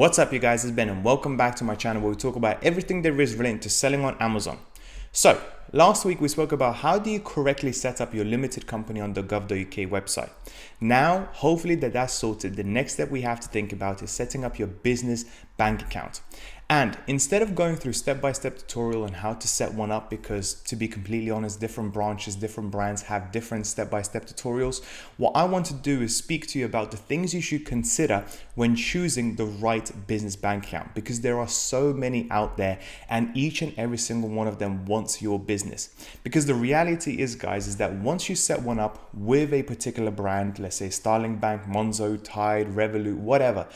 What's up, you guys? It's Ben and welcome back to my channel where we talk about everything there is related to selling on Amazon. So last week we spoke about how do you correctly set up your limited company on the gov.uk website. Now, hopefully that's sorted. The next step we have to think about is setting up your business bank account. And instead of going through step-by-step tutorial on how to set one up, because to be completely honest, different branches, different brands have different step-by-step tutorials, what I want to do is speak to you about the things you should consider when choosing the right business bank account, because there are so many out there and each and every single one of them wants your business. Because the reality is, guys, is that once you set one up with a particular brand, let's say Starling Bank, Monzo, Tide, Revolut, whatever,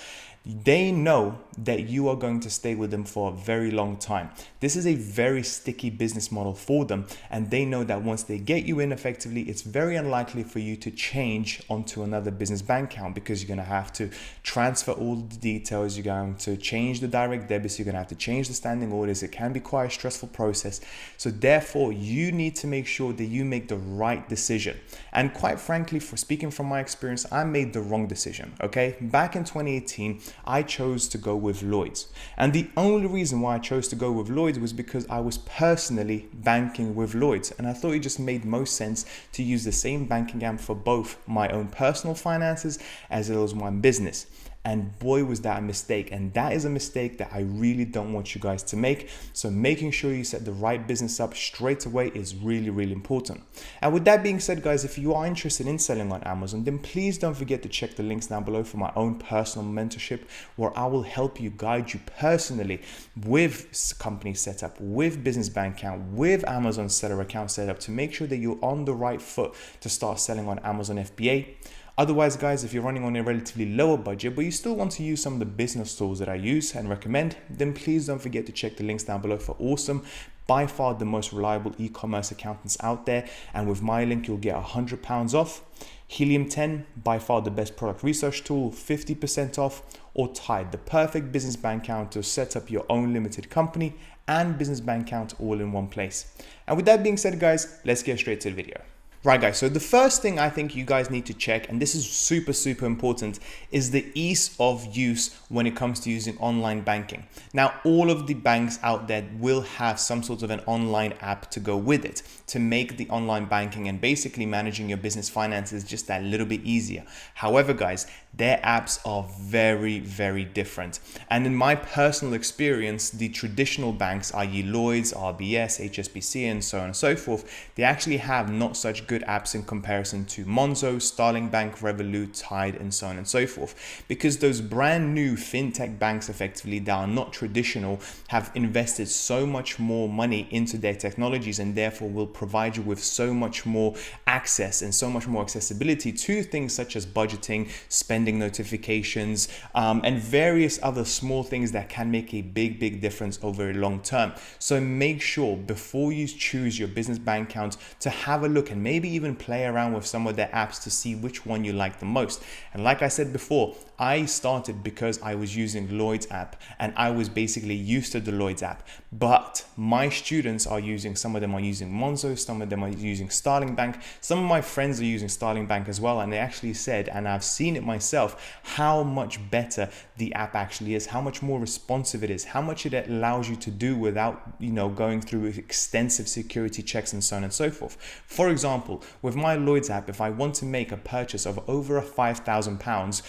they know that you are going to stay with them for a very long time. This is a very sticky business model for them, and they know that once they get you in effectively, it's very unlikely for you to change onto another business bank account, because you're going to have to transfer all the details, you're going to change the direct debits, you're going to have to change the standing orders. It can be quite a stressful process. So therefore, you need to make sure that you make the right decision. And quite frankly, for speaking from my experience, I made the wrong decision. Okay, back in 2018, I chose to go with Lloyds. And the only reason why I chose to go with Lloyds was because I was personally banking with Lloyds. And I thought it just made most sense to use the same banking app for both my own personal finances as well as my business. And boy, was that a mistake. And that is a mistake that I really don't want you guys to make. So making sure you set the right business up straight away is really, really important. And with that being said, guys, if you are interested in selling on Amazon, then please don't forget to check the links down below for my own personal mentorship, where I will help you, guide you personally with company setup, with business bank account, with Amazon seller account setup, to make sure that you're on the right foot to start selling on Amazon FBA. Otherwise, guys, if you're running on a relatively lower budget, but you still want to use some of the business tools that I use and recommend, then please don't forget to check the links down below for Awesome, by far the most reliable e-commerce accountants out there. And with my link, you'll get £100 off. Helium 10, by far the best product research tool, 50% off. Or Tide, the perfect business bank account to set up your own limited company and business bank account all in one place. And with that being said, guys, let's get straight to the video. Right, guys, so the first thing I think you guys need to check, and this is super, super important, is the ease of use when it comes to using online banking. Now, all of the banks out there will have some sort of an online app to go with it to make the online banking and basically managing your business finances just that little bit easier. However, guys, their apps are very, very different. And in my personal experience, the traditional banks, i.e. Lloyds, RBS, HSBC, and so on and so forth, they actually have not such good apps in comparison to Monzo, Starling Bank, Revolut, Tide, and so on and so forth. Because those brand new fintech banks effectively that are not traditional have invested so much more money into their technologies, and therefore will provide you with so much more access and so much more accessibility to things such as budgeting, spending notifications, and various other small things that can make a big, big difference over a long term. So make sure before you choose your business bank account to have a look and maybe even play around with some of their apps to see which one you like the most. And like I said before, I started because I was using Lloyd's app and I was basically used to the Lloyd's app. But my students are using, some of them are using Monzo, some of them are using Starling Bank. Some of my friends are using Starling Bank as well. And they actually said, and I've seen it myself, how much better the app actually is, how much more responsive it is, how much it allows you to do without, going through extensive security checks and so on and so forth. For example, with my Lloyd's app, if I want to make a purchase of over £5,000,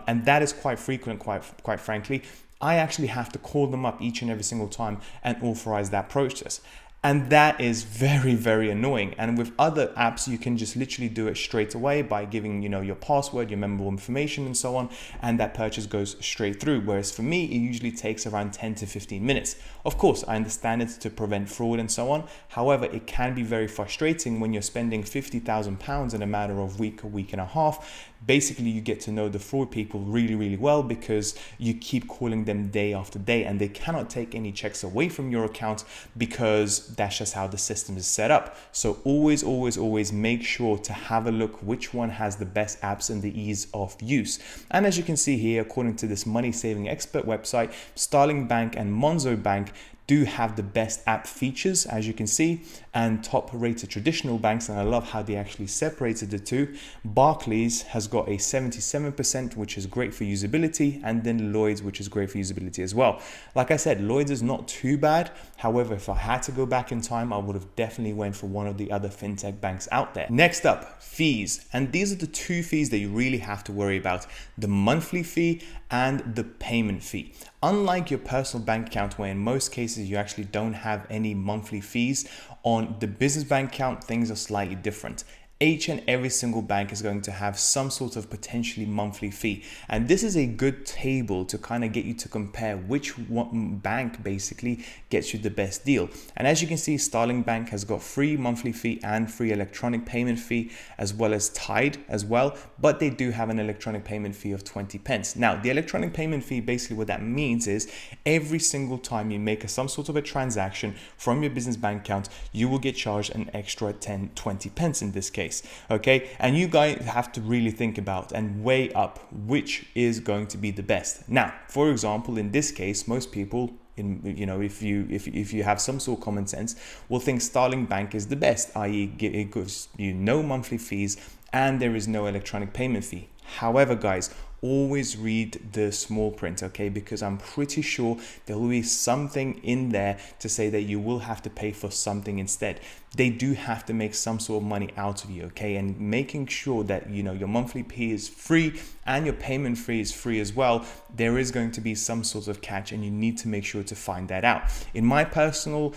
and that is quite frequent, quite frankly, I actually have to call them up each and every single time and authorize that process. And that is very, very annoying. And with other apps, you can just literally do it straight away by giving, your password, your memorable information, and so on. And that purchase goes straight through. Whereas for me, it usually takes around 10 to 15 minutes. Of course, I understand it to prevent fraud and so on. However, it can be very frustrating when you're spending £50,000 in a matter of a week and a half. Basically, you get to know the fraud people really, really well because you keep calling them day after day, and they cannot take any checks away from your account because that's just how the system is set up. So always, always, always make sure to have a look which one has the best apps and the ease of use. And as you can see here, according to this money saving expert website, Starling Bank and Monzo Bank, do have the best app features, as you can see, and top rated traditional banks, and I love how they actually separated the two. Barclays has got a 77%, which is great for usability, and then Lloyds, which is great for usability as well. Like I said, Lloyds is not too bad. However, if I had to go back in time, I would have definitely went for one of the other fintech banks out there. Next up, fees. And these are the two fees that you really have to worry about: the monthly fee and the payment fee. Unlike your personal bank account, where in most cases you actually don't have any monthly fees, on the business bank account, things are slightly different. Each and every single bank is going to have some sort of potentially monthly fee. And this is a good table to kind of get you to compare which one bank basically gets you the best deal. And as you can see, Starling Bank has got free monthly fee and free electronic payment fee, as well as Tide as well. But they do have an electronic payment fee of 20 pence. Now, the electronic payment fee, basically what that means is every single time you make some sort of a transaction from your business bank account, you will get charged an extra 20 pence in this case. Okay, and you guys have to really think about and weigh up which is going to be the best. Now, for example, in this case, most people, if you have some sort of common sense, will think Starling Bank is the best, i.e. it gives you no monthly fees and there is no electronic payment fee. However, guys, always read the small print, okay? Because I'm pretty sure there will be something in there to say that you will have to pay for something instead. They do have to make some sort of money out of you, okay? And making sure that, your monthly fee is free and your payment fee is free as well, there is going to be some sort of catch, and you need to make sure to find that out. In my personal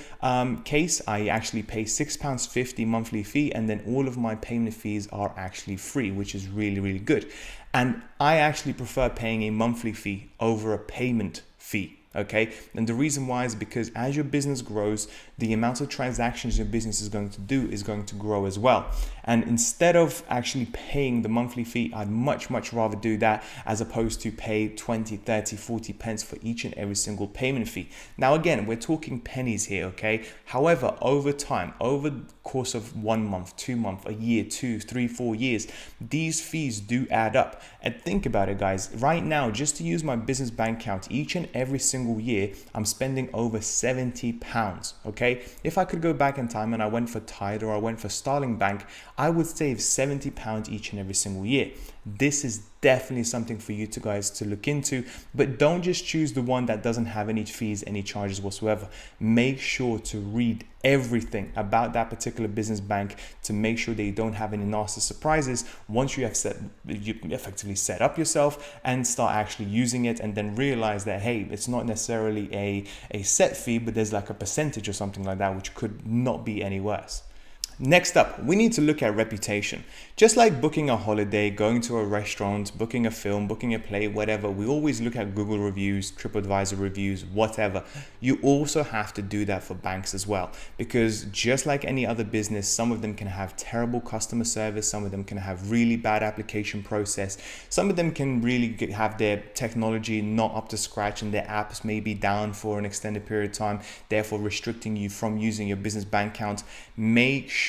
case, I actually pay £6.50 monthly fee, and then all of my payment fees are actually free, which is really, really good. And I actually prefer paying a monthly fee over a payment fee. Okay, and the reason why is because as your business grows, the amount of transactions your business is going to do is going to grow as well. And instead of actually paying the monthly fee, I'd much rather do that as opposed to pay 20, 30, 40 pence for each and every single payment fee. Now, again, we're talking pennies here, okay? However, over time, over the course of 1 month, 2 months, a year, 2, 3, 4 years, these fees do add up. And think about it, guys. Right now, just to use my business bank account, each and every single year, I'm spending over £70, okay? If I could go back in time and I went for Tide or I went for Starling Bank, I would save £70 each and every single year. This is definitely something for you guys to look into, but don't just choose the one that doesn't have any fees, any charges whatsoever. Make sure to read everything about that particular business bank to make sure that you don't have any nasty surprises once you effectively set up yourself and start actually using it, and then realize that, hey, it's not necessarily a set fee, but there's like a percentage or something like that, which could not be any worse. Next up, we need to look at reputation. Just like booking a holiday, going to a restaurant, booking a film, booking a play, whatever, we always look at Google reviews, TripAdvisor reviews, whatever. You also have to do that for banks as well, because just like any other business, some of them can have terrible customer service, some of them can have really bad application process, some of them can really have their technology not up to scratch and their apps may be down for an extended period of time, therefore restricting you from using your business bank account. Make sure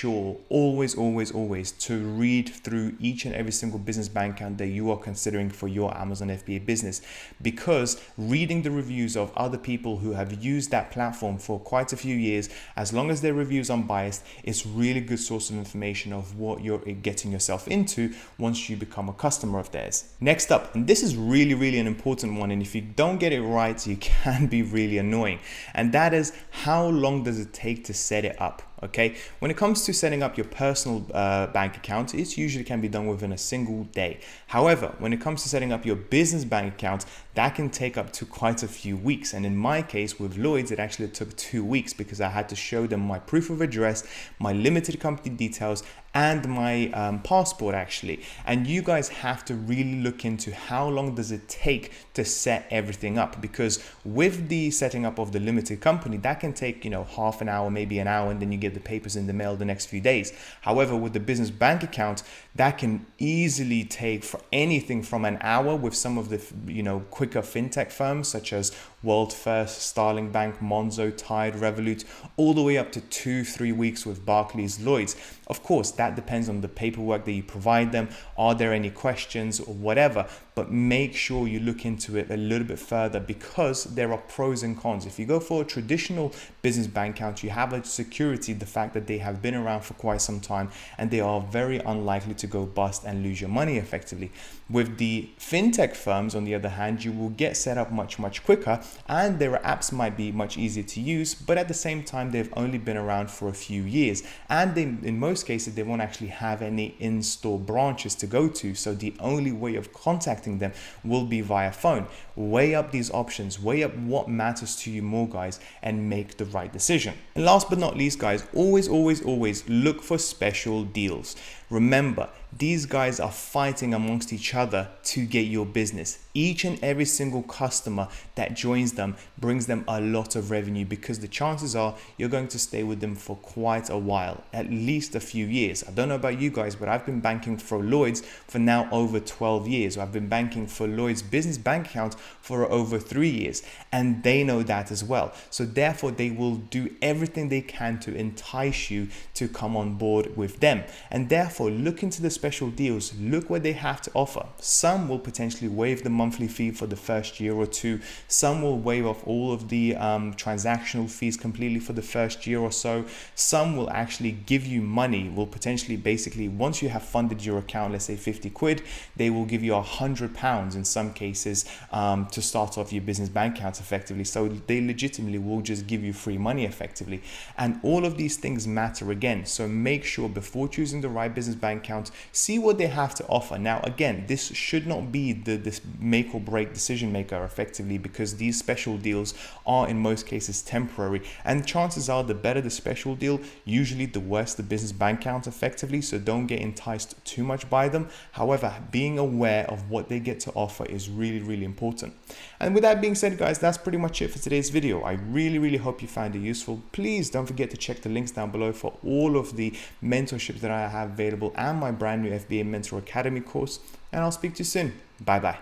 always to read through each and every single business bank account that you are considering for your Amazon FBA business, because reading the reviews of other people who have used that platform for quite a few years, as long as their reviews are unbiased, it's really good source of information of what you're getting yourself into once you become a customer of theirs. Next up, and this is really an important one, and if you don't get it right, you can be really annoying, and that is, how long does it take to set it up? Okay, when it comes to setting up your personal bank account, it usually can be done within a single day. However, when it comes to setting up your business bank account, that can take up to quite a few weeks. And in my case with Lloyds, it actually took 2 weeks because I had to show them my proof of address, my limited company details, and my passport actually. And you guys have to really look into how long does it take to set everything up, because with the setting up of the limited company, that can take, half an hour, maybe an hour, and then you get the papers in the mail the next few days. However, with the business bank account, that can easily take for anything from an hour with some of the quicker fintech firms such as World First, Starling Bank, Monzo, Tide, Revolut, all the way up to 2-3 weeks with Barclays, Lloyds. Of course, that depends on the paperwork that you provide them. Are there any questions or whatever? but make sure you look into it a little bit further, because there are pros and cons. If you go for a traditional business bank account, you have a security, the fact that they have been around for quite some time and they are very unlikely to go bust and lose your money effectively. With the fintech firms, on the other hand, you will get set up much quicker, and their apps might be much easier to use, but at the same time they've only been around for a few years, and they, in most cases, they won't actually have any in-store branches to go to, so the only way of contacting them will be via phone. Weigh up these options, weigh up what matters to you more, guys, and make the right decision. And last but not least, guys, always look for special deals. Remember, these guys are fighting amongst each other to get your business. Each and every single customer that joins them brings them a lot of revenue, because the chances are you're going to stay with them for quite a while, at least a few years. I don't know about you guys, but I've been banking for Lloyd's for now over 12 years. I've been banking for Lloyd's business bank account for over 3 years, and they know that as well. So therefore, they will do everything they can to entice you to come on board with them. And therefore, look into the special deals, look what they have to offer. Some will potentially waive the monthly fee for the first year or two. Some will waive off all of the transactional fees completely for the first year or so. Some will actually give you money, will potentially basically, once you have funded your account, let's say 50 quid, they will give you £100 in some cases to start off your business bank account effectively. So they legitimately will just give you free money effectively. And all of these things matter again. So make sure before choosing the right business bank account, see what they have to offer. Now, again, this should not be this make or break decision maker effectively, because these special deals are in most cases temporary, and chances are the better the special deal, usually the worse the business bank account effectively. So don't get enticed too much by them. However, being aware of what they get to offer is really important. And with that being said, guys, that's pretty much it for today's video. I really hope you found it useful. Please don't forget to check the links down below for all of the mentorships that I have available and my brand new FBA Mentor Academy course, and I'll speak to you soon. Bye bye.